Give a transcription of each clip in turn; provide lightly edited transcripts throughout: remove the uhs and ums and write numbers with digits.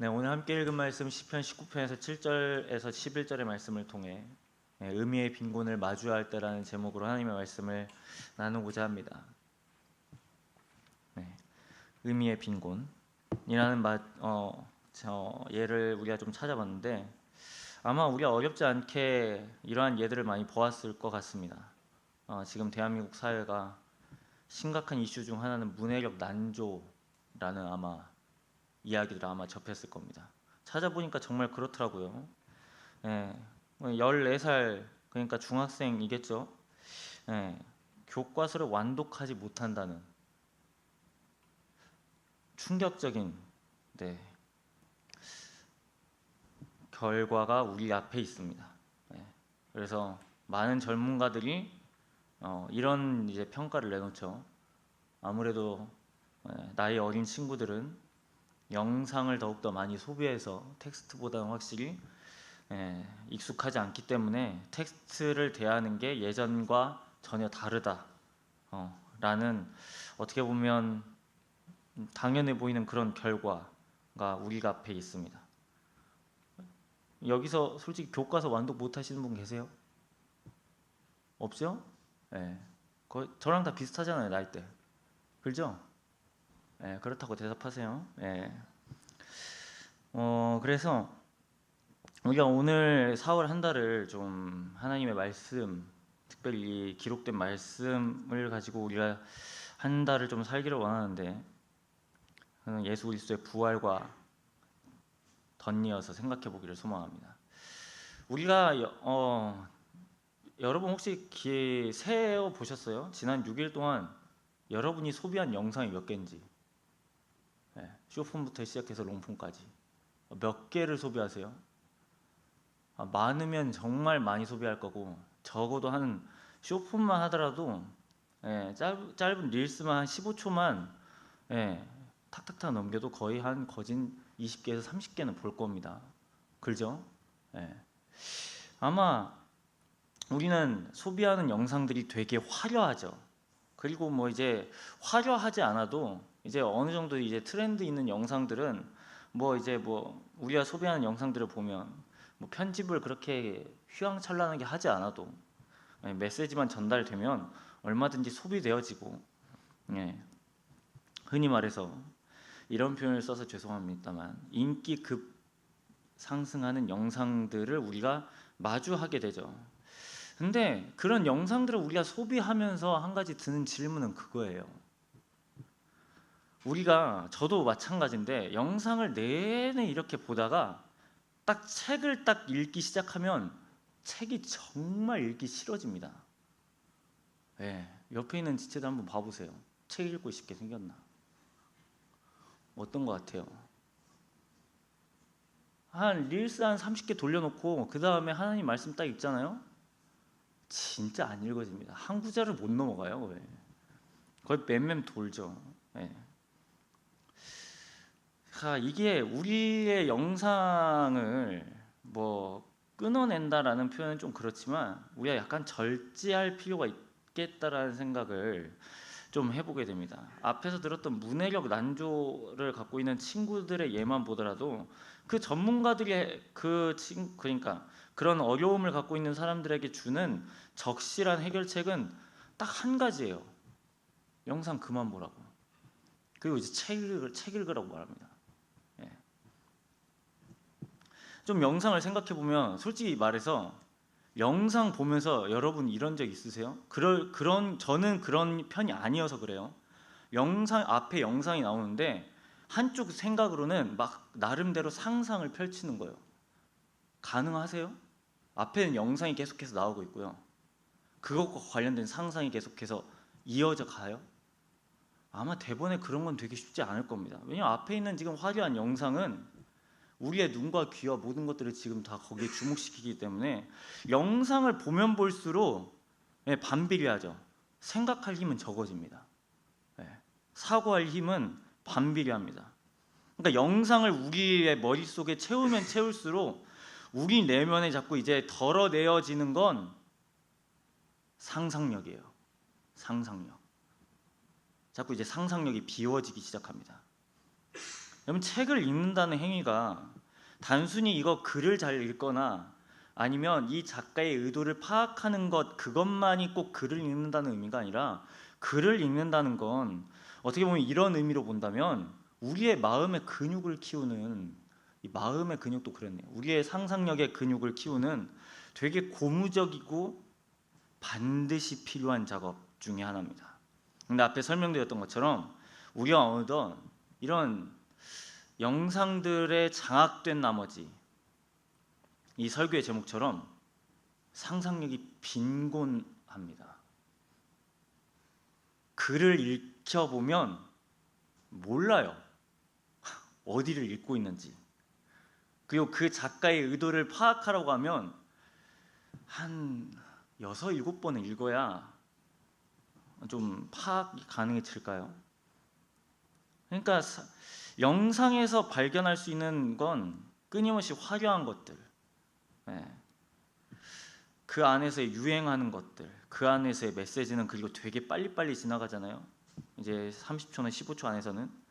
네, 오늘 함께 읽은 말씀 시편 19편에서 7절에서 11절의 말씀을 통해 의미의 빈곤을 마주할 때라는 제목으로 하나님의 말씀을 나누고자 합니다. 네, 의미의 빈곤이라는 예를 우리가 좀 찾아봤는데 아마 우리가 어렵지 않게 이러한 예들을 많이 보았을 것 같습니다. 지금 대한민국 사회가 심각한 이슈 중 하나는 문해력 난조라는 이야기를 아마 접했을 겁니다. 찾아보니까 정말 그렇더라고요. 14살 그러니까 중학생이겠죠. 교과서를 완독하지 못한다는 충격적인 결과가 우리 앞에 있습니다. 그래서 많은 전문가들이 이런 이제 평가를 내놓죠. 아무래도 나이 어린 친구들은 영상을 더욱더 많이 소비해서 텍스트보다는 확실히 익숙하지 않기 때문에 텍스트를 대하는 게 예전과 전혀 다르다 라는 어떻게 보면 당연해 보이는 그런 결과가 우리가 앞에 있습니다. 여기서 솔직히 교과서 완독 못 하시는 분 계세요? 없죠? 저랑 다 비슷하잖아요, 나이대. 그렇죠? 그렇다고 대답하세요. 그래서 우리가 오늘 4월 한 달을 좀 하나님의 말씀, 특별히 기록된 말씀을 가지고 우리가 한 달을 좀 살기를 원하는데 예수 그리스도의 부활과 덧이어서 생각해 보기를 소망합니다. 우리가 여러분 혹시 세어 보셨어요? 지난 6일 동안 여러분이 소비한 영상이 몇 개인지. 쇼폰부터 시작해서 롱폰까지 몇 개를 소비하세요? 많으면 정말 많이 소비할 거고 적어도 한 쇼폰만 하더라도 짧은 릴스만 한 15초만 탁탁탁 넘겨도 거의 한 거진 20개에서 30개는 볼 겁니다. 그죠? 아마 우리는 소비하는 영상들이 되게 화려하죠. 그리고 뭐 이제 화려하지 않아도 이제 어느 정도 이제 트렌드 있는 영상들은 우리가 소비하는 영상들을 보면 뭐 편집을 그렇게 휘황찬란하게 하지 않아도 메시지만 전달되면 얼마든지 소비되어지고 흔히 말해서 이런 표현을 써서 죄송합니다만 인기 급 상승하는 영상들을 우리가 마주하게 되죠. 근데 그런 영상들을 우리가 소비하면서 한 가지 드는 질문은 그거예요. 저도 마찬가지인데 영상을 내내 이렇게 보다가 딱 책을 딱 읽기 시작하면 책이 정말 읽기 싫어집니다. 옆에 있는 지체도 한번 봐보세요. 책 읽고 싶게 생겼나? 어떤 것 같아요? 릴스 한 30개 돌려놓고 그 다음에 하나님 말씀 딱 읽잖아요? 진짜 안 읽어집니다. 한 구절을 못 넘어가요. 거의 맴맴 돌죠. 이게 우리의 영상을 끊어낸다라는 표현은 좀 그렇지만 우리가 약간 절제할 필요가 있겠다라는 생각을 좀 해보게 됩니다. 앞에서 들었던 문해력 난조를 갖고 있는 친구들의 예만 보더라도 그 전문가들이 그러니까 그런 어려움을 갖고 있는 사람들에게 주는 적실한 해결책은 딱 한 가지예요. 영상 그만 보라고. 그리고 이제 책 읽으라고 말합니다. 좀 영상을 생각해 보면 솔직히 말해서 영상 보면서 여러분 이런 적 있으세요? 저는 그런 편이 아니어서 그래요. 앞에 영상이 나오는데 한쪽 생각으로는 막 나름대로 상상을 펼치는 거예요. 가능하세요? 앞에는 영상이 계속해서 나오고 있고요. 그것과 관련된 상상이 계속해서 이어져 가요? 아마 대본에 그런 건 되게 쉽지 않을 겁니다. 왜냐하면 앞에 있는 지금 화려한 영상은 우리의 눈과 귀와 모든 것들을 지금 다 거기에 주목시키기 때문에 영상을 보면 볼수록 반비례하죠. 생각할 힘은 적어집니다. 사고할 힘은 반비례합니다. 그러니까 영상을 우리의 머릿속에 채우면 채울수록 우리 내면에 자꾸 이제 덜어내어지는 건 상상력이에요. 상상력. 자꾸 이제 상상력이 비워지기 시작합니다. 여러분, 책을 읽는다는 행위가 단순히 이거 글을 잘 읽거나 아니면 이 작가의 의도를 파악하는 것, 그것만이 꼭 글을 읽는다는 의미가 아니라, 글을 읽는다는 건 어떻게 보면 이런 의미로 본다면 우리의 마음의 근육을 키우는, 이 마음의 근육도 그렇네요. 우리의 상상력의 근육을 키우는 되게 고무적이고 반드시 필요한 작업 중에 하나입니다. 근데 앞에 설명드렸던 것처럼 우리가 어느덧 이런 영상들에 장악된 나머지, 이 설교의 제목처럼 상상력이 빈곤합니다. 글을 읽혀보면 몰라요, 어디를 읽고 있는지. 그리고 그 작가의 의도를 파악하라고 하면 한 6, 7번을 읽어야 좀 파악이 가능해질까요? 그러니까 영상에서 발견할 수 있는 건 끊임없이 화려한 것들, 그 안에서의 유행하는 것들, 그 안에서의 메시지는 그리고 되게 빨리빨리 지나가잖아요. 이제 30초나 15초 안에서는.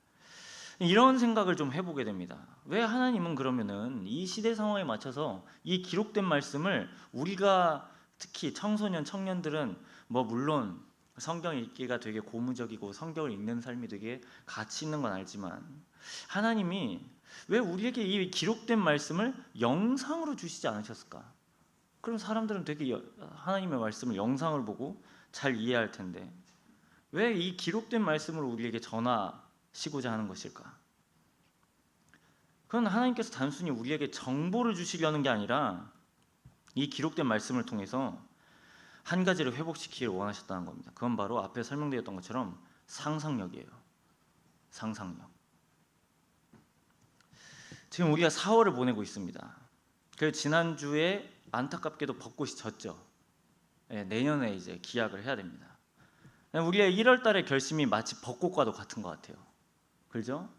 이런 생각을 좀 해보게 됩니다. 왜 하나님은 그러면은 이 시대 상황에 맞춰서 이 기록된 말씀을 우리가, 특히 청소년, 청년들은 뭐 물론 성경 읽기가 되게 고무적이고 성경을 읽는 삶이 되게 가치 있는 건 알지만, 하나님이 왜 우리에게 이 기록된 말씀을 영상으로 주시지 않으셨을까? 그럼 사람들은 되게 하나님의 말씀을 영상을 보고 잘 이해할 텐데 왜 이 기록된 말씀을 우리에게 전하시고자 하는 것일까? 그건 하나님께서 단순히 우리에게 정보를 주시려는 게 아니라 이 기록된 말씀을 통해서 한 가지를 회복시키기를 원하셨다는 겁니다. 그건 바로 앞에 설명드렸던 것처럼 상상력이에요. 상상력. 지금 우리가 4월을 보내고 있습니다. 그래서 지난주에 안타깝게도 벚꽃이 졌죠. 내년에 이제 기약을 해야 됩니다. 우리의 1월 달의 결심이 마치 벚꽃과도 같은 것 같아요. 그렇죠?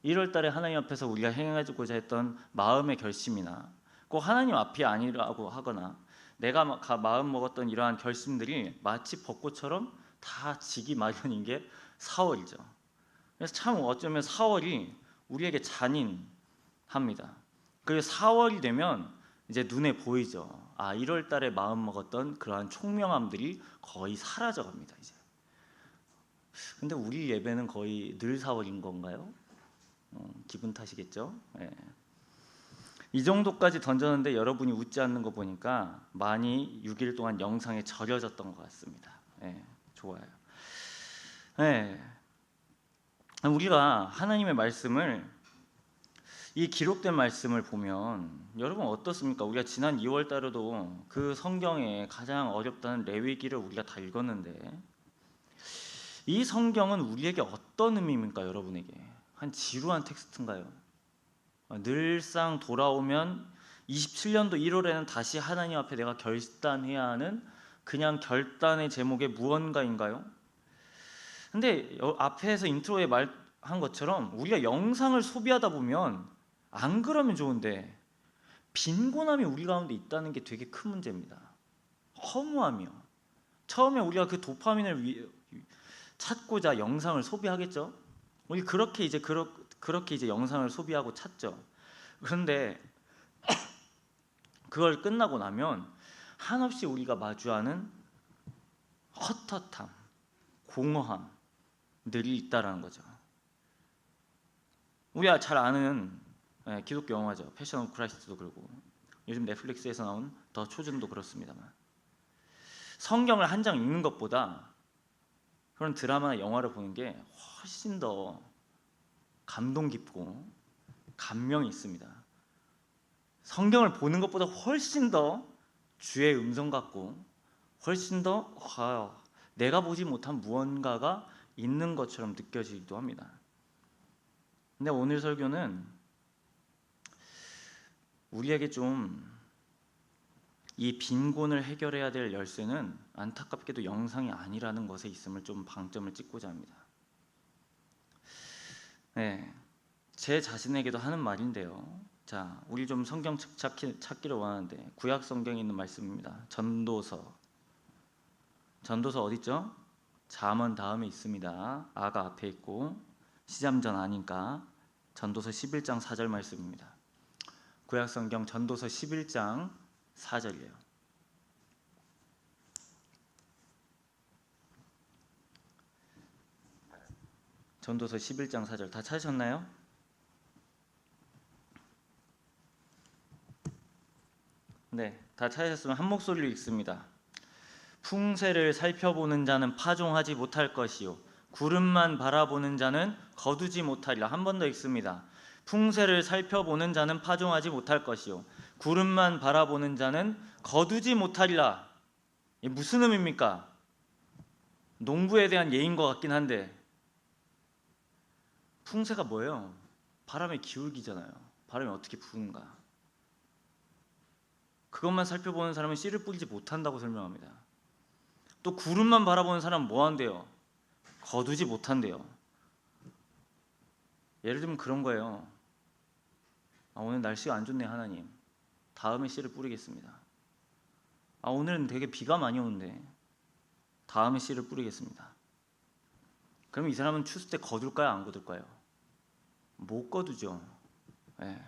1월 달에 하나님 앞에서 우리가 행하고자 했던 마음의 결심이나 꼭 하나님 앞이 아니라고 하거나 내가 마음 먹었던 이러한 결심들이 마치 벚꽃처럼 다 지기 마련인 게 4월이죠. 그래서 참 어쩌면 4월이 우리에게 잔인합니다. 그리고 4월이 되면 이제 눈에 보이죠. 1월 달에 마음 먹었던 그러한 총명함들이 거의 사라져 갑니다. 이제. 근데 우리 예배는 거의 늘 4월인 건가요? 기분 탓이겠죠. 이 정도까지 던졌는데 여러분이 웃지 않는 거 보니까 많이 6일 동안 영상에 절여졌던 것 같습니다. 좋아요. 우리가 하나님의 말씀을, 이 기록된 말씀을 보면 여러분 어떻습니까? 우리가 지난 2월 달에도 그 성경에 가장 어렵다는 레위기를 우리가 다 읽었는데 이 성경은 우리에게 어떤 의미입니까? 여러분에게 한 지루한 텍스트인가요? 늘상 돌아오면 27년도 1월에는 다시 하나님 앞에 내가 결단해야 하는 그냥 결단의 제목의 무언가인가요? 근데 앞에서 인트로에 말한 것처럼 우리가 영상을 소비하다 보면 안 그러면 좋은데 빈곤함이 우리 가운데 있다는 게 되게 큰 문제입니다. 허무하며 처음에 우리가 그 도파민을 찾고자 영상을 소비하겠죠. 우리 그렇게 이제 영상을 소비하고 찾죠. 그런데 그걸 끝나고 나면 한없이 우리가 마주하는 헛헛함, 공허함들이 있다라는 거죠. 우리가 잘 아는 기독교 영화죠. 패션 오브 크라이스트도 그렇고 요즘 넷플릭스에서 나온 더 초즌도 그렇습니다만, 성경을 한 장 읽는 것보다 그런 드라마나 영화를 보는 게 훨씬 더 감동 깊고 감명이 있습니다. 성경을 보는 것보다 훨씬 더 주의 음성 같고 훨씬 더 내가 보지 못한 무언가가 있는 것처럼 느껴지기도 합니다. 근데 오늘 설교는 우리에게 좀 이 빈곤을 해결해야 될 열쇠는 안타깝게도 영상이 아니라는 것에 있음을 좀 방점을 찍고자 합니다. 제 자신에게도 하는 말인데요. 자, 우리 좀 성경 찾기를 원하는데 구약 성경에 있는 말씀입니다. 전도서 어디 있죠? 잠언 다음에 있습니다. 아가 앞에 있고 시잠전 아니까 전도서 11장 4절 말씀입니다. 구약성경 전도서 11장 4절이에요. 전도서 11장 4절 다 찾으셨나요? 네, 다 찾으셨으면 한 목소리로 읽습니다. 풍세를 살펴보는 자는 파종하지 못할 것이요 구름만 바라보는 자는 거두지 못하리라. 한 번 더 읽습니다. 풍세를 살펴보는 자는 파종하지 못할 것이요 구름만 바라보는 자는 거두지 못하리라. 이게 무슨 의미입니까? 농부에 대한 예인 것 같긴 한데, 풍세가 뭐예요? 바람의 기울기잖아요. 바람이 어떻게 부는가. 그것만 살펴보는 사람은 씨를 뿌리지 못한다고 설명합니다. 또 구름만 바라보는 사람은 뭐 한대요? 거두지 못한대요. 예를 들면 그런 거예요. 오늘 날씨가 안 좋네 하나님. 다음에 씨를 뿌리겠습니다. 오늘은 되게 비가 많이 오는데 다음에 씨를 뿌리겠습니다. 그럼 이 사람은 추수 때 거둘까요? 안 거둘까요? 못 거두죠. 네.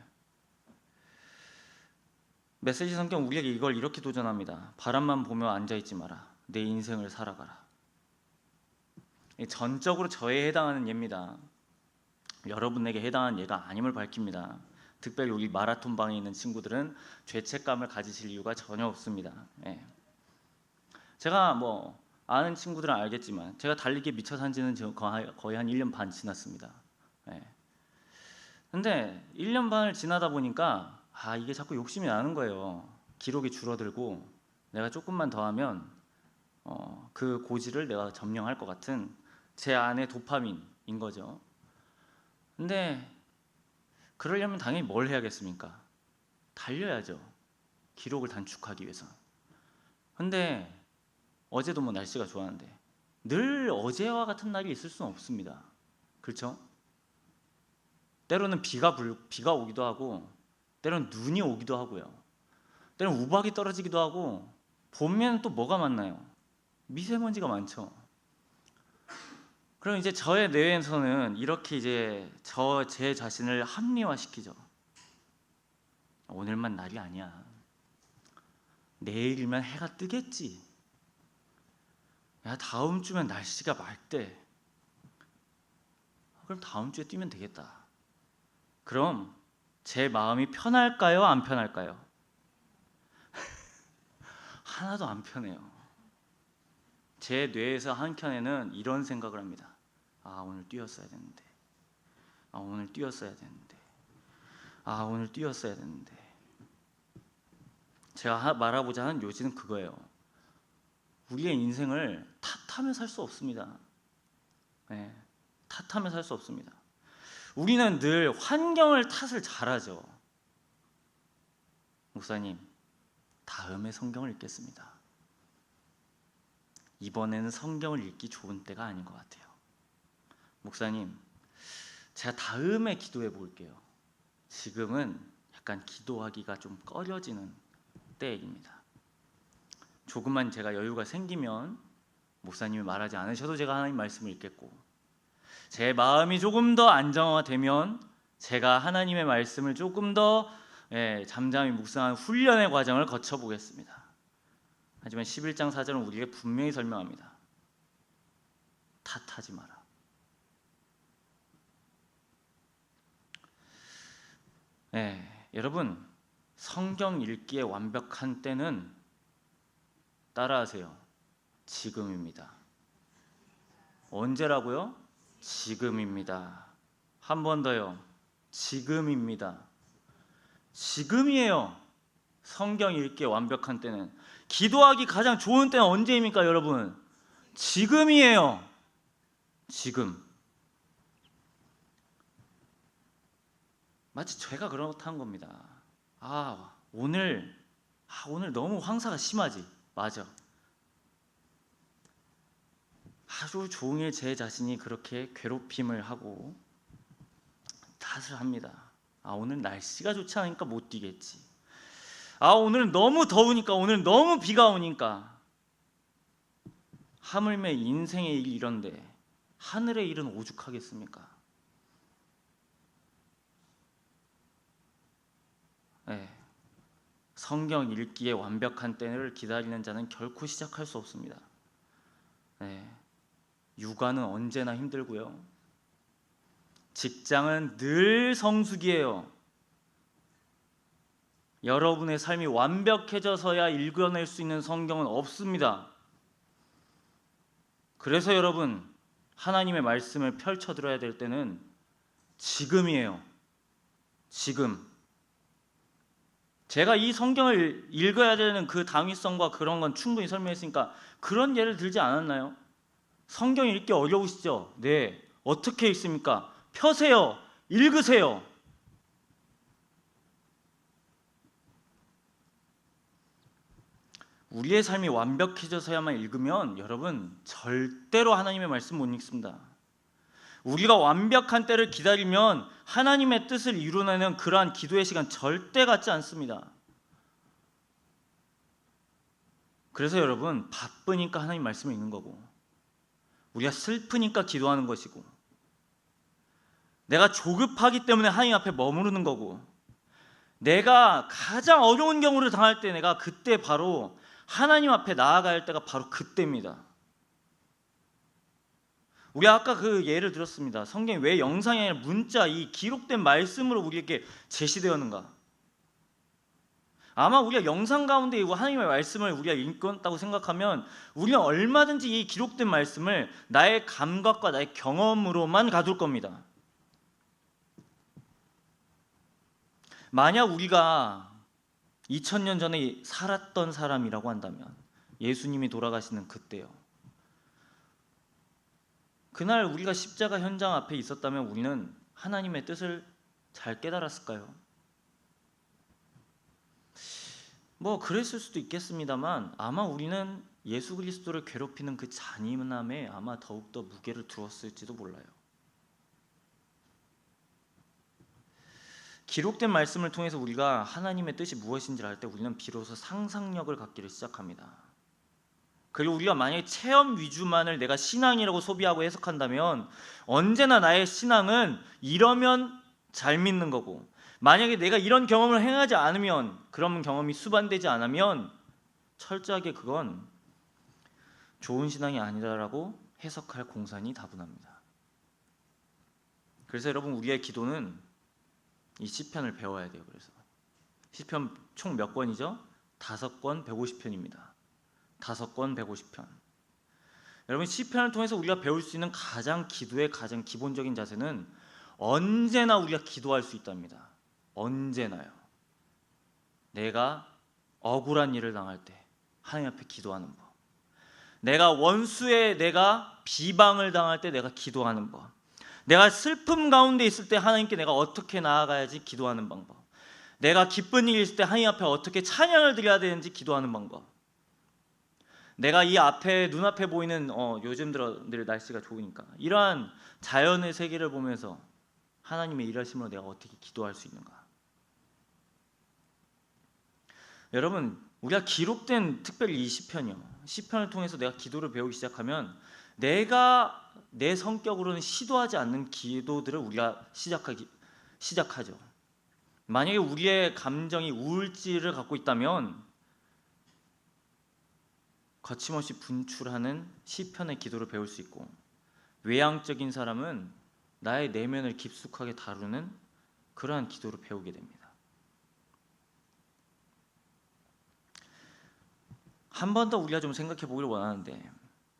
메시지 성경 우리에게 이걸 이렇게 도전합니다. 바람만 보며 앉아있지 마라. 내 인생을 살아가라. 전적으로 저에 해당하는 예입니다. 여러분에게 해당하는 예가 아님을 밝힙니다. 특별히 우리 마라톤 방에 있는 친구들은 죄책감을 가지실 이유가 전혀 없습니다. 예. 제가 아는 친구들은 알겠지만 제가 달리기에 미쳐 산 지는 거의 한 1년 반 지났습니다. 예. 근데 1년 반을 지나다 보니까 이게 자꾸 욕심이 나는 거예요. 기록이 줄어들고 내가 조금만 더 하면 그 고지를 내가 점령할 것 같은 제 안의 도파민인 거죠. 근데 그러려면 당연히 뭘 해야겠습니까? 달려야죠. 기록을 단축하기 위해서. 근데 어제도 날씨가 좋았는데 늘 어제와 같은 날이 있을 수는 없습니다. 그렇죠? 때로는 비가 오기도 하고 때로는 눈이 오기도 하고요. 때로는 우박이 떨어지기도 하고 봄에는 또 뭐가 많나요? 미세먼지가 많죠. 그럼 이제 저의 뇌에서는 이렇게 이제 제 자신을 합리화시키죠. 오늘만 날이 아니야. 내일이면 해가 뜨겠지. 야, 다음 주면 날씨가 맑대. 그럼 다음 주에 뛰면 되겠다. 그럼 제 마음이 편할까요? 안 편할까요? 하나도 안 편해요. 제 뇌에서 한켠에는 이런 생각을 합니다. 오늘 뛰었어야 되는데. 오늘 뛰었어야 되는데. 오늘 뛰었어야 되는데. 제가 말하고자 하는 요지는 그거예요. 우리의 인생을 탓하며 살 수 없습니다. 네, 탓하며 살 수 없습니다. 우리는 늘 환경을 탓을 잘하죠. 목사님, 다음에 성경을 읽겠습니다. 이번에는 성경을 읽기 좋은 때가 아닌 것 같아요. 목사님, 제가 다음에 기도해 볼게요. 지금은 약간 기도하기가 좀 꺼려지는 때입니다. 조금만 제가 여유가 생기면 목사님이 말하지 않으셔도 제가 하나님 말씀을 읽겠고, 제 마음이 조금 더 안정화되면 제가 하나님의 말씀을 조금 더 잠잠히 묵상하는 훈련의 과정을 거쳐보겠습니다. 하지만 11장 4절은 우리에게 분명히 설명합니다. 탓하지 마라. 여러분, 성경 읽기의 완벽한 때는 따라하세요. 지금입니다. 언제라고요? 지금입니다. 한 번 더요. 지금입니다. 지금이에요. 성경 읽기의 완벽한 때는. 기도하기 가장 좋은 때는 언제입니까, 여러분? 지금이에요. 지금. 마치 제가 그렇다는 겁니다. 오늘 너무 황사가 심하지. 맞아. 하루 종일 제 자신이 그렇게 괴롭힘을 하고 탓을 합니다. 오늘 날씨가 좋지 않으니까 못 뛰겠지. 오늘 너무 더우니까, 오늘 너무 비가 오니까. 하물며 인생의 일이 이런데 하늘의 일은 오죽하겠습니까? 성경 읽기에 완벽한 때를 기다리는 자는 결코 시작할 수 없습니다. 네. 육아는 언제나 힘들고요. 직장은 늘 성수기예요. 여러분의 삶이 완벽해져서야 읽어낼 수 있는 성경은 없습니다. 그래서 여러분, 하나님의 말씀을 펼쳐 들어야 될 때는 지금이에요. 지금. 제가 이 성경을 읽어야 되는 그 당위성과 그런 건 충분히 설명했으니까 그런 예를 들지 않았나요? 성경 읽기 어려우시죠? 네. 어떻게 읽습니까? 펴세요. 읽으세요. 우리의 삶이 완벽해져서야만 읽으면 여러분 절대로 하나님의 말씀 못 읽습니다. 우리가 완벽한 때를 기다리면 하나님의 뜻을 이루는 그러한 기도의 시간 절대 갖지 않습니다. 그래서 여러분 바쁘니까 하나님 말씀을 읽는 거고, 우리가 슬프니까 기도하는 것이고, 내가 조급하기 때문에 하나님 앞에 머무르는 거고, 내가 가장 어려운 경우를 당할 때 내가 그때 바로 하나님 앞에 나아가야 할 때가 바로 그때입니다. 우리 아까 그 예를 들었습니다. 성경이 왜 영상이 아니라 문자, 이 기록된 말씀으로 우리에게 제시되었는가? 아마 우리가 영상 가운데 이거 하나님의 말씀을 우리가 읽었다고 생각하면 우리는 얼마든지 이 기록된 말씀을 나의 감각과 나의 경험으로만 가둘 겁니다. 만약 우리가 2000년 전에 살았던 사람이라고 한다면, 예수님이 돌아가시는 그때요, 그날 우리가 십자가 현장 앞에 있었다면 우리는 하나님의 뜻을 잘 깨달았을까요? 뭐 그랬을 수도 있겠습니다만 아마 우리는 예수 그리스도를 괴롭히는 그 잔인함에 아마 더욱더 무게를 두었을지도 몰라요. 기록된 말씀을 통해서 우리가 하나님의 뜻이 무엇인지를 알 때 우리는 비로소 상상력을 갖기를 시작합니다. 그리고 우리가 만약에 체험 위주만을 내가 신앙이라고 소비하고 해석한다면 언제나 나의 신앙은 이러면 잘 믿는 거고, 만약에 내가 이런 경험을 행하지 않으면, 그런 경험이 수반되지 않으면 철저하게 그건 좋은 신앙이 아니다라고 해석할 공산이 다분합니다. 그래서 여러분, 우리의 기도는 이 시편을 배워야 돼요. 그래서 시편 총 몇 권이죠? 5권 150편입니다. 5권 150편. 여러분, 시편을 통해서 우리가 배울 수 있는 기도의 가장 기본적인 자세는 언제나 우리가 기도할 수 있답니다. 언제나요. 내가 억울한 일을 당할 때 하나님 앞에 기도하는 법, 내가 내가 비방을 당할 때 내가 기도하는 법, 내가 슬픔 가운데 있을 때 하나님께 내가 어떻게 나아가야지 기도하는 방법, 내가 기쁜 일이 있을 때 하나님 앞에 어떻게 찬양을 드려야 되는지 기도하는 방법, 내가 이 눈앞에 보이는 요즘 들어 늘 날씨가 좋으니까 이러한 자연의 세계를 보면서 하나님의 일하심으로 내가 어떻게 기도할 수 있는가. 여러분, 우리가 기록된 특별히 이 시편이요, 시편을 통해서 내가 기도를 배우기 시작하면 내가 내 성격으로는 시도하지 않는 기도들을 우리가 시작하죠. 만약에 우리의 감정이 우울증을 갖고 있다면 거침없이 분출하는 시편의 기도를 배울 수 있고, 외향적인 사람은 나의 내면을 깊숙하게 다루는 그러한 기도를 배우게 됩니다. 한 번 더 우리가 좀 생각해 보기를 원하는데,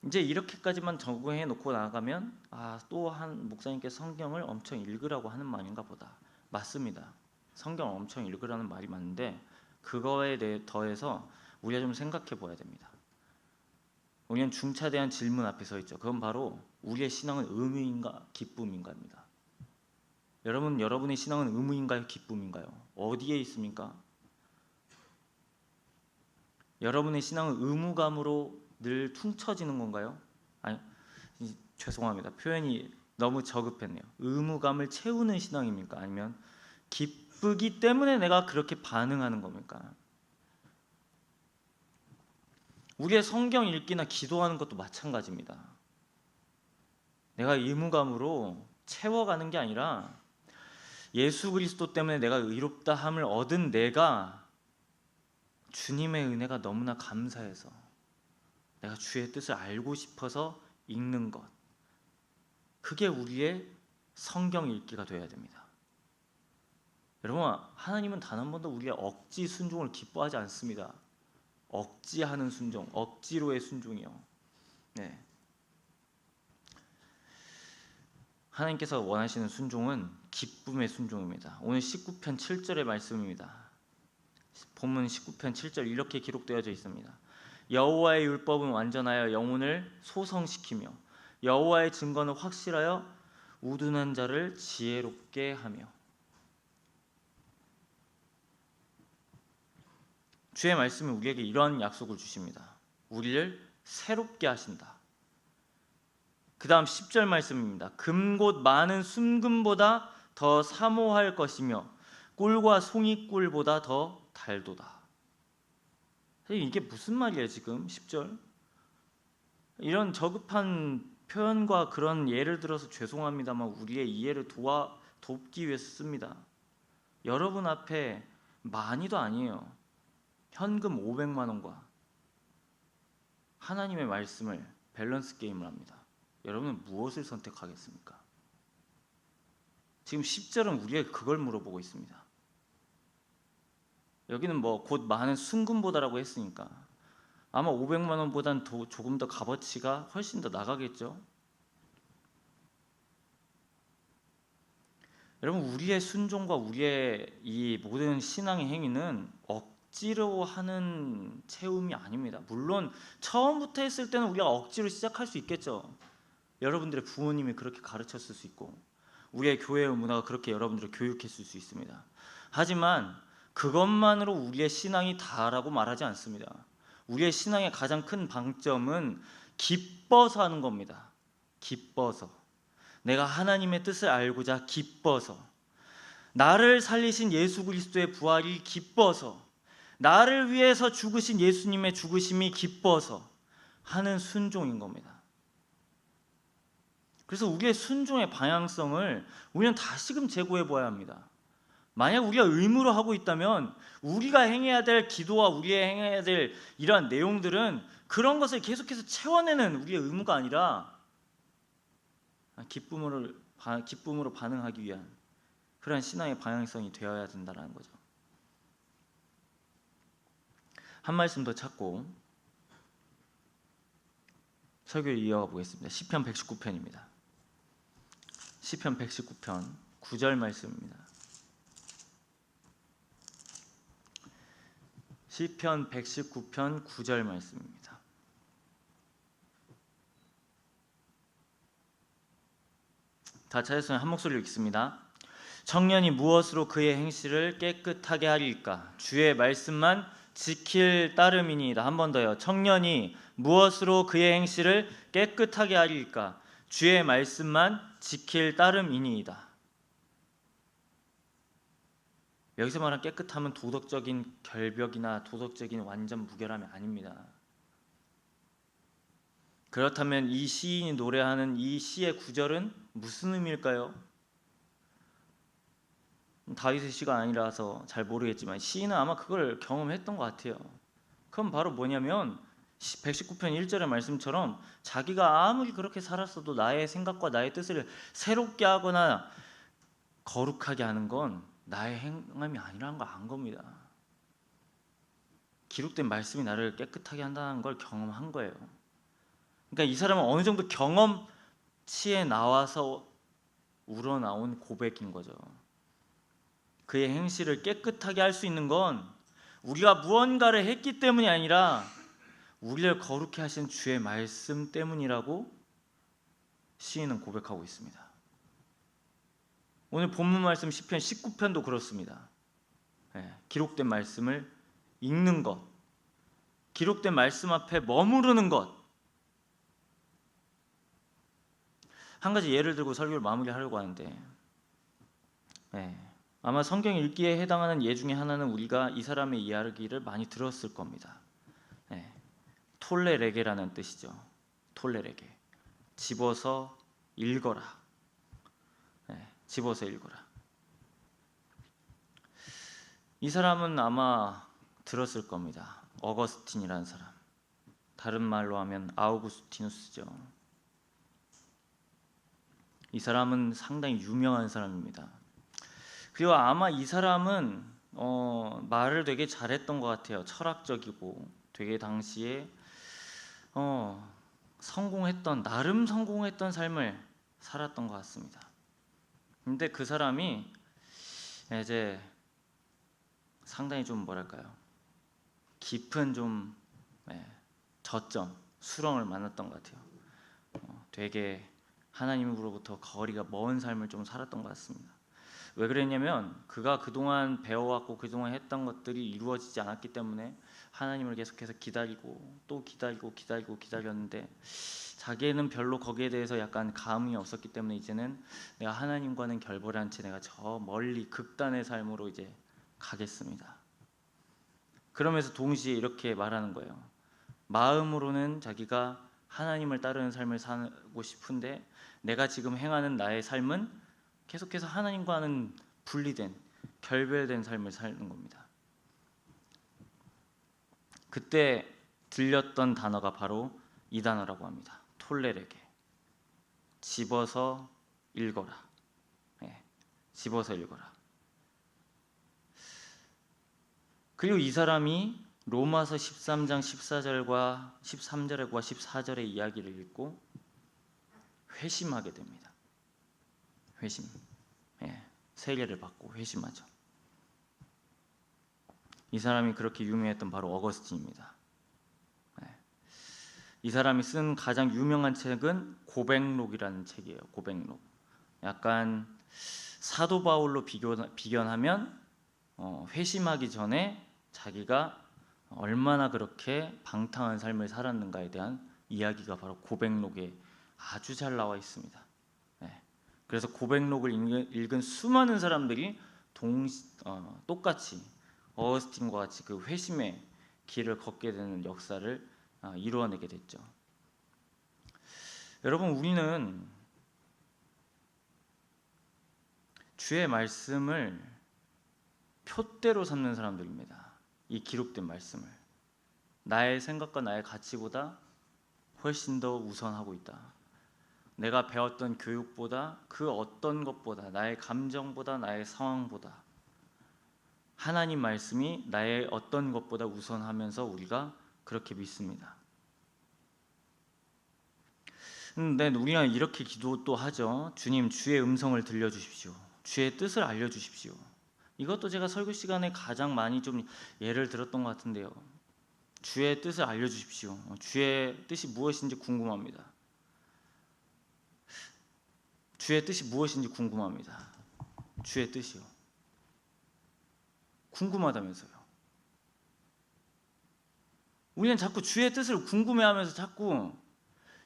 이제 이렇게까지만 적응해 놓고 나가면 또 한 목사님께서 성경을 엄청 읽으라고 하는 말인가 보다. 맞습니다. 성경을 엄청 읽으라는 말이 맞는데 그거에 대해 더해서 우리가 좀 생각해 봐야 됩니다. 우리는 중차대한 질문 앞에 서 있죠. 그건 바로 우리의 신앙은 의무인가 기쁨인가입니다. 여러분, 여러분의 신앙은 의무인가요 기쁨인가요? 어디에 있습니까? 여러분의 신앙은 의무감으로 늘 퉁쳐지는 건가요? 아니, 죄송합니다. 표현이 너무 저급했네요. 의무감을 채우는 신앙입니까? 아니면 기쁘기 때문에 내가 그렇게 반응하는 겁니까? 우리의 성경 읽기나 기도하는 것도 마찬가지입니다. 내가 의무감으로 채워가는 게 아니라 예수 그리스도 때문에 내가 의롭다함을 얻은 내가 주님의 은혜가 너무나 감사해서 내가 주의 뜻을 알고 싶어서 읽는 것, 그게 우리의 성경 읽기가 되어야 됩니다. 여러분, 하나님은 단 한 번도 우리의 억지 순종을 기뻐하지 않습니다. 억지하는 순종, 억지로의 순종이요. 네. 하나님께서 원하시는 순종은 기쁨의 순종입니다. 오늘 19편 7절의 말씀입니다. 본문 19편 7절 이렇게 기록되어져 있습니다. 여호와의 율법은 완전하여 영혼을 소성시키며 여호와의 증거는 확실하여 우둔한 자를 지혜롭게 하며. 주의 말씀은 우리에게 이러한 약속을 주십니다. 우리를 새롭게 하신다. 그 다음 10절 말씀입니다. 금곧 많은 순금보다 더 사모할 것이며 꿀과 송이꿀보다 더 달도다. 이게 무슨 말이에요 지금 10절? 이런 저급한 표현과 그런 예를 들어서 죄송합니다만 우리의 이해를 돕기 위해서 씁니다. 여러분 앞에 많이도 아니에요. 현금 500만 원과 하나님의 말씀을 밸런스 게임을 합니다. 여러분은 무엇을 선택하겠습니까? 지금 10절은 우리에게 그걸 물어보고 있습니다. 여기는 뭐 곧 많은 순금보다라고 했으니까 아마 500만 원보단 조금 더 값어치가 훨씬 더 나가겠죠. 여러분, 우리의 순종과 우리의 이 모든 신앙의 행위는 억지로 하는 체험이 아닙니다. 물론 처음부터 했을 때는 우리가 억지로 시작할 수 있겠죠. 여러분들의 부모님이 그렇게 가르쳤을 수 있고 우리의 교회의 문화가 그렇게 여러분들을 교육했을 수 있습니다. 하지만 그것만으로 우리의 신앙이 다라고 말하지 않습니다. 우리의 신앙의 가장 큰 방점은 기뻐서 하는 겁니다. 기뻐서. 내가 하나님의 뜻을 알고자 기뻐서. 나를 살리신 예수 그리스도의 부활이 기뻐서. 나를 위해서 죽으신 예수님의 죽으심이 기뻐서 하는 순종인 겁니다. 그래서 우리의 순종의 방향성을 우리는 다시금 재고해 보아야 합니다. 만약 우리가 의무로 하고 있다면 우리가 행해야 될 기도와 우리가 행해야 될 이러한 내용들은 그런 것을 계속해서 채워내는 우리의 의무가 아니라 기쁨으로 반응하기 위한 그러한 신앙의 방향성이 되어야 된다는 거죠. 한 말씀 더 찾고 설교를 이어가 보겠습니다. 시편 119편입니다. 시편 119편 9절 말씀입니다. 시편 119편 9절 말씀입니다. 다 찾았으면 한 목소리로 읽습니다. 청년이 무엇으로 그의 행실을 깨끗하게 하리까? 주의 말씀만 지킬 따름이니이다. 한 번 더요. 청년이 무엇으로 그의 행실을 깨끗하게 하리까? 주의 말씀만 지킬 따름이니이다. 여기서 말하는 깨끗함은 도덕적인 결벽이나 도덕적인 완전 무결함이 아닙니다. 그렇다면 이 시인이 노래하는 이 시의 구절은 무슨 의미일까요? 다윗의 시가 아니라서 잘 모르겠지만 시인은 아마 그걸 경험했던 것 같아요. 그건 바로 뭐냐면 119편 1절의 말씀처럼 자기가 아무리 그렇게 살았어도 나의 생각과 나의 뜻을 새롭게 하거나 거룩하게 하는 건 나의 행함이 아니라는 걸 안 겁니다. 기록된 말씀이 나를 깨끗하게 한다는 걸 경험한 거예요. 그러니까 이 사람은 어느 정도 경험치에 나와서 우러나온 고백인 거죠. 그의 행실을 깨끗하게 할 수 있는 건 우리가 무언가를 했기 때문이 아니라 우리를 거룩히 하신 주의 말씀 때문이라고 시인은 고백하고 있습니다. 오늘 본문 말씀 시편 19편도 그렇습니다. 기록된 말씀을 읽는 것, 기록된 말씀 앞에 머무르는 것. 한 가지 예를 들고 설교를 마무리하려고 하는데 아마 성경 읽기에 해당하는 예 중에 하나는 우리가 이 사람의 이야기를 많이 들었을 겁니다. 톨레레게라는 뜻이죠. 톨레레게. 집어서 읽어라. 집어서 읽어라. 이 사람은 아마 들었을 겁니다. 어거스틴이라는 사람, 다른 말로 하면 아우구스티누스죠. 이 사람은 상당히 유명한 사람입니다. 그리고 아마 이 사람은 말을 되게 잘했던 것 같아요. 철학적이고 되게 당시에 나름 성공했던 삶을 살았던 것 같습니다. 근데 그 사람이 이제 상당히 좀 뭐랄까요, 깊은 좀 저점, 수렁을 만났던 것 같아요. 되게 하나님으로부터 거리가 먼 삶을 좀 살았던 것 같습니다. 왜 그랬냐면 그가 그동안 배워왔고 그동안 했던 것들이 이루어지지 않았기 때문에 하나님을 계속해서 기다리고 또 기다렸는데 자기는 별로 거기에 대해서 약간 감흥이 없었기 때문에 이제는 내가 하나님과는 결별한 채 내가 저 멀리 극단의 삶으로 이제 가겠습니다. 그러면서 동시에 이렇게 말하는 거예요. 마음으로는 자기가 하나님을 따르는 삶을 살고 싶은데 내가 지금 행하는 나의 삶은 계속해서 하나님과는 분리된, 결별된 삶을 사는 겁니다. 그때 들렸던 단어가 바로 이 단어라고 합니다. 톨레르게. 집어서 읽어라. 집어서 읽어라. 그리고 이 사람이 로마서 13장 14절과 14절의 이야기를 읽고 회심하게 됩니다. 회심. 세례를 받고 회심하죠. 이 사람이 그렇게 유명했던 바로 어거스틴입니다. 이 사람이 쓴 가장 유명한 책은 고백록이라는 책이에요. 고백록. 약간 사도 바울로 비견하면 회심하기 전에 자기가 얼마나 그렇게 방탕한 삶을 살았는가에 대한 이야기가 바로 고백록에 아주 잘 나와 있습니다. 그래서 고백록을 읽은 수많은 사람들이 똑같이 어거스틴과 같이 그 회심의 길을 걷게 되는 역사를 이루어내게 됐죠. 여러분, 우리는 주의 말씀을 표대로 삼는 사람들입니다. 이 기록된 말씀을 나의 생각과 나의 가치보다 훨씬 더 우선하고 있다. 내가 배웠던 교육보다 그 어떤 것보다, 나의 감정보다, 나의 상황보다 하나님 말씀이 나의 어떤 것보다 우선하면서 우리가 그렇게 믿습니다. 근데 우리는 이렇게 기도도 하죠. 주님, 주의 음성을 들려주십시오. 주의 뜻을 알려주십시오. 이것도 제가 설교 시간에 가장 많이 좀 예를 들었던 것 같은데요. 주의 뜻을 알려주십시오. 주의 뜻이 무엇인지 궁금합니다. 주의 뜻이 무엇인지 궁금합니다. 주의 뜻이요. 궁금하다면서요. 우리는 자꾸 주의 뜻을 궁금해하면서 자꾸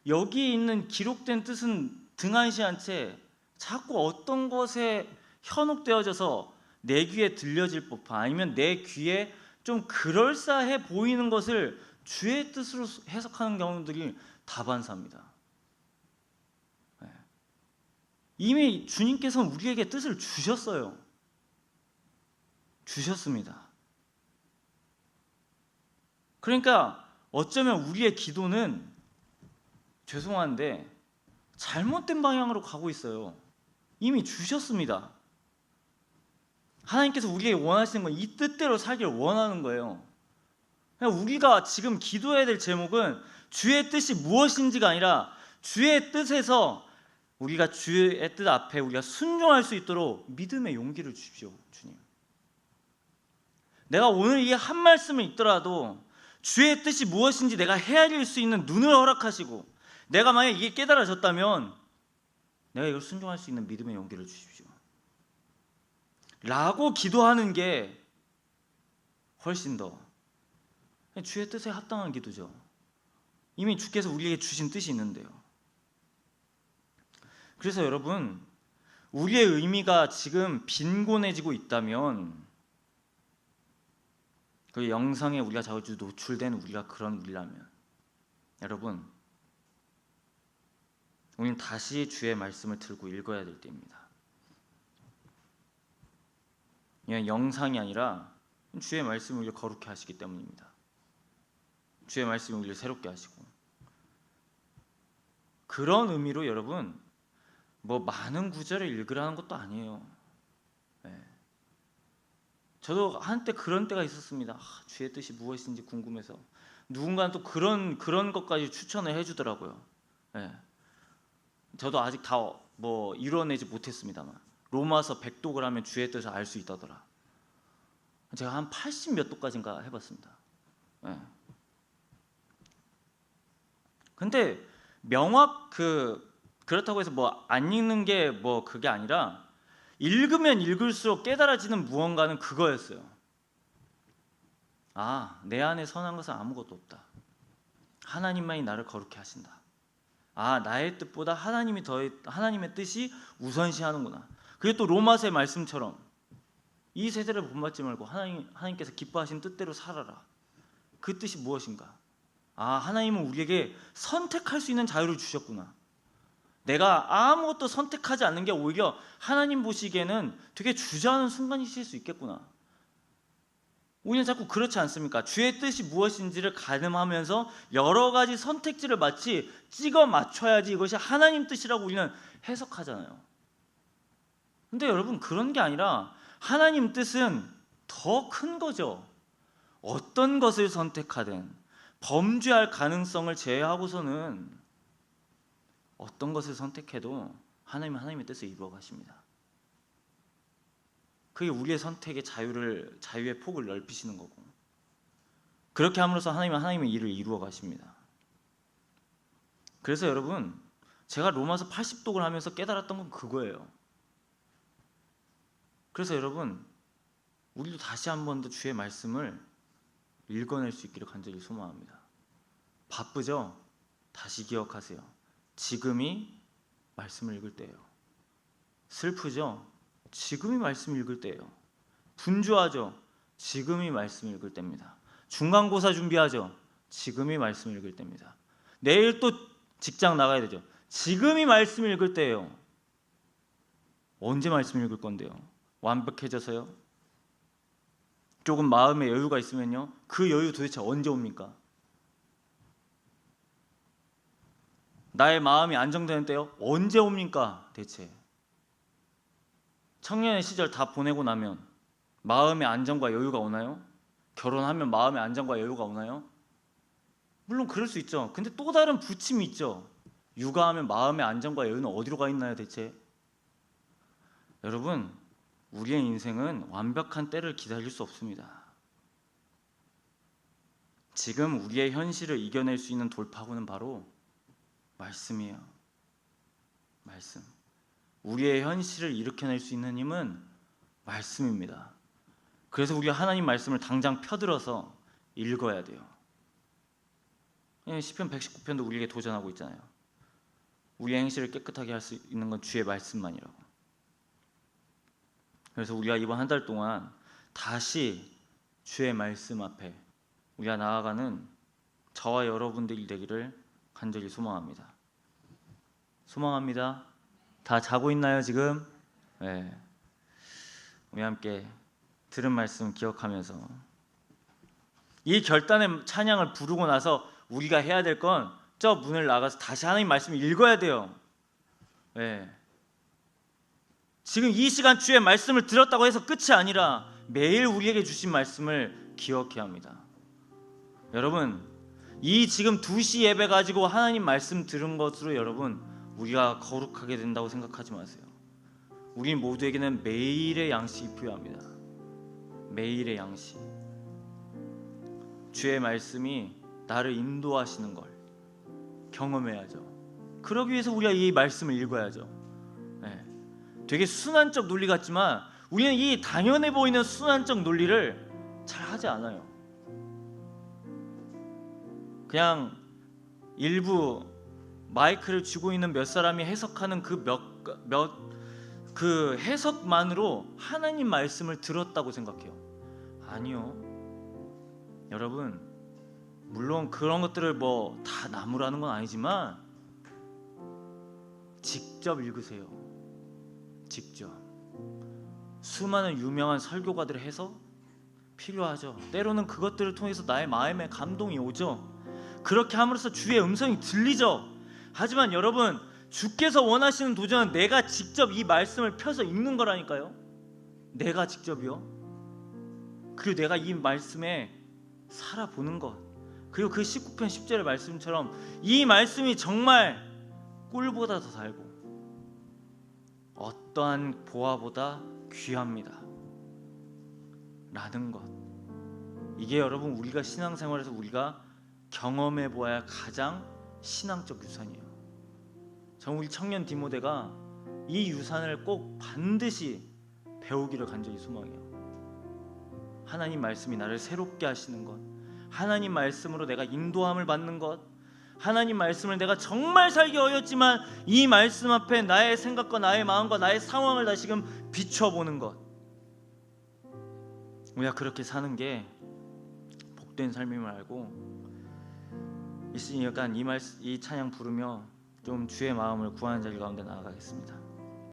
여기 있는 기록된 뜻은 등한시한 채 자꾸 어떤 것에 현혹되어져서 내 귀에 들려질 법한, 아니면 내 귀에 좀 그럴싸해 보이는 것을 주의 뜻으로 해석하는 경우들이 다반사입니다. 이미 주님께서는 우리에게 뜻을 주셨어요. 주셨습니다. 그러니까 어쩌면 우리의 기도는 죄송한데 잘못된 방향으로 가고 있어요. 이미 주셨습니다. 하나님께서 우리에게 원하시는 건 이 뜻대로 살기를 원하는 거예요. 그냥 우리가 지금 기도해야 될 제목은 주의 뜻이 무엇인지가 아니라 주의 뜻에서 우리가 주의 뜻 앞에 우리가 순종할 수 있도록 믿음의 용기를 주십시오. 주님, 내가 오늘 이 한 말씀을 읽더라도 주의 뜻이 무엇인지 내가 헤아릴 수 있는 눈을 허락하시고, 내가 만약 이게 깨달아졌다면 내가 이걸 순종할 수 있는 믿음의 용기를 주십시오 라고 기도하는 게 훨씬 더 주의 뜻에 합당한 기도죠. 이미 주께서 우리에게 주신 뜻이 있는데요. 그래서 여러분, 우리의 의미가 지금 빈곤해지고 있다면, 그 영상에 우리가 자주 노출된 우리가 그런 우리라면, 여러분, 우리는 다시 주의 말씀을 들고 읽어야 될 때입니다. 이건 영상이 아니라 주의 말씀을 우리를 거룩해 하시기 때문입니다. 주의 말씀이 우리를 새롭게 하시고, 그런 의미로 여러분 뭐 많은 구절을 읽으라는 것도 아니에요. 네. 저도 한때 그런 때가 있었습니다. 주의 뜻이 무엇인지 궁금해서 누군가는 또 그런 것까지 추천을 해주더라고요. 네. 저도 아직 다 뭐 이뤄내지 못했습니다만 로마서 100독을 하면 주의 뜻을 알 수 있다더라. 제가 한 80 몇 독까지인가 해봤습니다. 네. 근데 그렇다고 해서 뭐 안 읽는 게 뭐 그게 아니라 읽으면 읽을수록 깨달아지는 무언가는 그거였어요. 내 안에 선한 것은 아무것도 없다. 하나님만이 나를 거룩해 하신다. 나의 뜻보다 하나님의 뜻이 우선시하는구나. 그게 또 로마서의 말씀처럼 이 세대를 본받지 말고 하나님께서 기뻐하신 뜻대로 살아라. 그 뜻이 무엇인가? 하나님은 우리에게 선택할 수 있는 자유를 주셨구나. 내가 아무것도 선택하지 않는 게 오히려 하나님 보시기에는 되게 주저하는 순간이실 수 있겠구나. 우리는 자꾸 그렇지 않습니까? 주의 뜻이 무엇인지를 가늠하면서 여러 가지 선택지를 마치 찍어 맞춰야지 이것이 하나님 뜻이라고 우리는 해석하잖아요. 근데 여러분, 그런 게 아니라 하나님 뜻은 더 큰 거죠. 어떤 것을 선택하든 범죄할 가능성을 제외하고서는 어떤 것을 선택해도 하나님은 하나님의 뜻을 이루어 가십니다. 그게 우리의 선택의 자유의 폭을 넓히시는 거고, 그렇게 함으로써 하나님은 하나님의 일을 이루어 가십니다. 그래서 여러분, 제가 로마서 80독을 하면서 깨달았던 건 그거예요. 그래서 여러분, 우리도 다시 한 번 더 주의 말씀을 읽어낼 수 있기를 간절히 소망합니다. 바쁘죠? 다시 기억하세요. 지금이 말씀을 읽을 때예요. 슬프죠? 지금이 말씀 읽을 때예요. 분주하죠? 지금이 말씀 읽을 때입니다. 중간고사 준비하죠? 지금이 말씀 읽을 때입니다. 내일 또 직장 나가야 되죠? 지금이 말씀 읽을 때예요. 언제 말씀 읽을 건데요? 완벽해져서요? 조금 마음에 여유가 있으면요? 그 여유 도대체 언제 옵니까? 나의 마음이 안정되는 때요? 언제 옵니까? 대체 청년의 시절 다 보내고 나면 마음의 안정과 여유가 오나요? 결혼하면 마음의 안정과 여유가 오나요? 물론 그럴 수 있죠. 근데 또 다른 부침이 있죠. 육아하면 마음의 안정과 여유는 어디로 가 있나요 대체? 여러분, 우리의 인생은 완벽한 때를 기다릴 수 없습니다. 지금 우리의 현실을 이겨낼 수 있는 돌파구는 바로 말씀이에요. 말씀. 우리의 현실을 일으켜낼 수 있는 힘은 말씀입니다. 그래서 우리가 하나님 말씀을 당장 펴들어서 읽어야 돼요. 시편 119편도 우리에게 도전하고 있잖아요. 우리의 행실을 깨끗하게 할 수 있는 건 주의 말씀만이라고. 그래서 우리가 이번 한 달 동안 다시 주의 말씀 앞에 우리가 나아가는 저와 여러분들이 되기를 간절히 소망합니다. 소망합니다. 다 자고 있나요 지금? 네. 우리 함께 들은 말씀 기억하면서 이 결단의 찬양을 부르고 나서 우리가 해야 될 건 저 문을 나가서 다시 하나님 말씀을 읽어야 돼요. 네. 지금 이 시간 주의 말씀을 들었다고 해서 끝이 아니라 매일 우리에게 주신 말씀을 기억해야 합니다. 여러분, 이 지금 2시 예배 가지고 하나님 말씀 들은 것으로 여러분 우리가 거룩하게 된다고 생각하지 마세요. 우리 모두에게는 매일의 양식이 필요합니다. 매일의 양식. 주의 말씀이 나를 인도하시는 걸 경험해야죠. 그러기 위해서 우리가 이 말씀을 읽어야죠. 네. 되게 순환적 논리 같지만 우리는 이 당연해 보이는 순환적 논리를 잘 하지 않아요. 그냥 일부 마이크를 쥐고 있는 몇 사람이 해석하는 그 해석만으로 하나님 말씀을 들었다고 생각해요. 아니요. 여러분, 물론 그런 것들을 뭐 다 나무라는 건 아니지만 직접 읽으세요. 직접. 수많은 유명한 설교가들의 해석 필요하죠. 때로는 그것들을 통해서 나의 마음에 감동이 오죠. 그렇게 함으로써 주의 음성이 들리죠. 하지만 여러분, 주께서 원하시는 도전은 내가 직접 이 말씀을 펴서 읽는 거라니까요. 내가 직접이요. 그리고 내가 이 말씀에 살아보는 것. 그리고 그 19편 10절의 말씀처럼 이 말씀이 정말 꿀보다 더 달고 어떠한 보화보다 귀합니다 라는 것. 이게 여러분, 우리가 신앙생활에서 우리가 경험해 보아야 가장 신앙적 유산이에요. 전 우리 청년 디모데가 이 유산을 꼭 반드시 배우기를 간절히 소망해요. 하나님 말씀이 나를 새롭게 하시는 것, 하나님 말씀으로 내가 인도함을 받는 것, 하나님 말씀을 내가 정말 살기 어렵지만 이 말씀 앞에 나의 생각과 나의 마음과 나의 상황을 다시금 비춰보는 것. 우리가 그렇게 사는 게 복된 삶임을 알고 있으니 약간 이 찬양 부르며 좀 주의 마음을 구하는 자리 가운데 나아가겠습니다.